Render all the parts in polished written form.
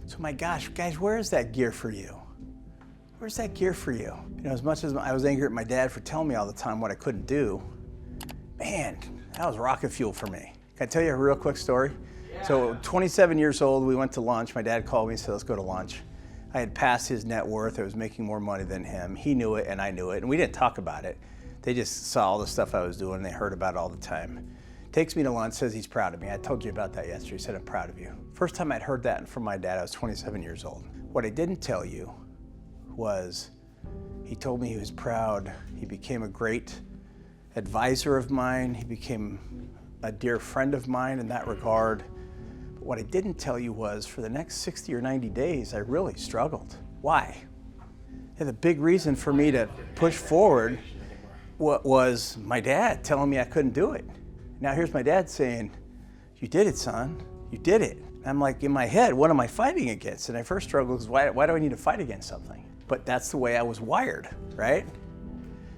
So my gosh, guys, where is that gear for you? Where's that gear for you? You know, as much as I was angry at my dad for telling me all the time what I couldn't do, man, that was rocket fuel for me. Can I tell you a real quick story? Yeah. So 27 years old, we went to lunch. My dad called me and said, let's go to lunch. I had passed his net worth. I was making more money than him. He knew it and I knew it, and we didn't talk about it. They just saw all the stuff I was doing and they heard about it all the time. Takes me to lunch, says he's proud of me. I told you about that yesterday. He said, I'm proud of you. First time I'd heard that from my dad, I was 27 years old. What I didn't tell you was he told me he was proud. He became a great advisor of mine. He became a dear friend of mine in that regard. But what I didn't tell you was for the next 60 or 90 days, I really struggled. Why? And the big reason for me to push forward was my dad telling me I couldn't do it. Now here's my dad saying, you did it, son, you did it. I'm like, in my head, what am I fighting against? And I first struggled because why do I need to fight against something? But that's the way I was wired, right?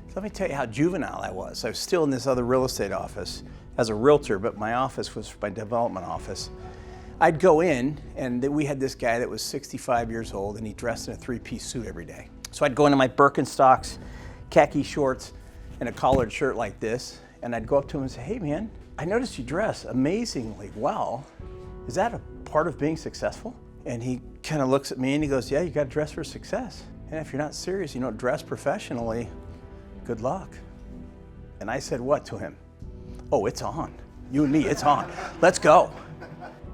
So let me tell you how juvenile I was. I was still in this other real estate office as a realtor, but my office was my development office. I'd go in and we had this guy that was 65 years old and he dressed in a three-piece suit every day. So I'd go into my Birkenstocks, khaki shorts, and a collared shirt like this, and I'd go up to him and say, hey man, I noticed you dress amazingly well. Is that a part of being successful? And he kind of looks at me and he goes, yeah, you got to dress for success. And if you're not serious, you don't dress professionally, good luck. And I said what to him? Oh, it's on. You and me, it's on. Let's go.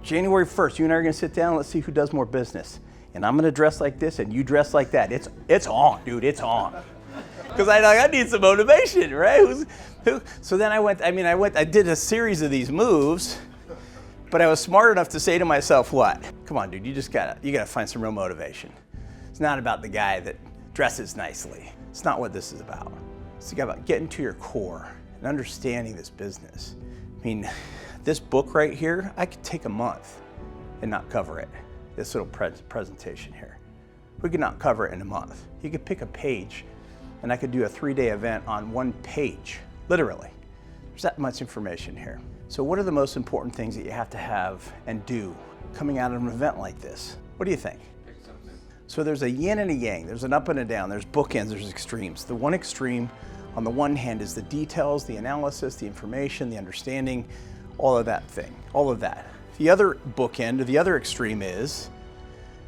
January 1st, you and I are going to sit down and let's see who does more business. And I'm going to dress like this and you dress like that. It's on, dude, it's on. Because I need some motivation, right? So then I did a series of these moves, but I was smart enough to say to myself, what? Come on, dude, you gotta find some real motivation. It's not about the guy that dresses nicely. It's not what this is about. It's about getting to your core and understanding this business. I mean, this book right here, I could take a month and not cover it. This little presentation here. We could not cover it in a month. You could pick a page and I could do a 3-day event on one page, literally. There's that much information here. So what are the most important things that you have to have and do coming out of an event like this? What do you think? So there's a yin and a yang, there's an up and a down, there's bookends, there's extremes. The one extreme, on the one hand, is the details, the analysis, the information, the understanding, all of that thing, all of that. The other bookend, or the other extreme is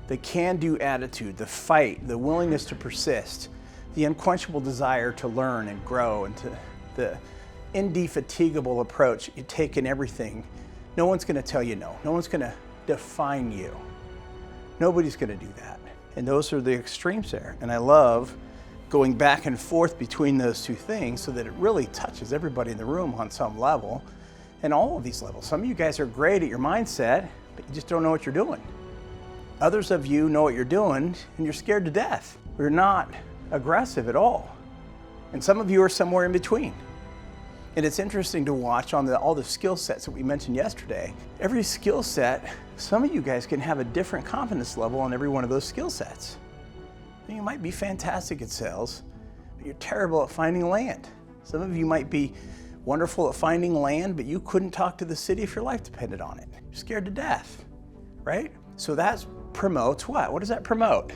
the can-do attitude, the fight, the willingness to persist, the unquenchable desire to learn and grow, and to the indefatigable approach you take in everything. No one's going to tell you no. No one's going to define you. Nobody's going to do that. And those are the extremes there. And I love going back and forth between those two things so that it really touches everybody in the room on some level, and all of these levels. Some of you guys are great at your mindset, but you just don't know what you're doing. Others of you know what you're doing and you're scared to death. You're not aggressive at all. And some of you are somewhere in between. And it's interesting to watch on all the skill sets that we mentioned yesterday. Every skill set, some of you guys can have a different confidence level on every one of those skill sets. You might be fantastic at sales, but you're terrible at finding land. Some of you might be wonderful at finding land, but you couldn't talk to the city if your life depended on it. You're scared to death, right? So that promotes what? What does that promote?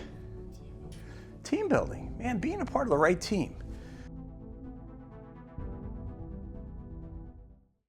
Team building. Man, being a part of the right team.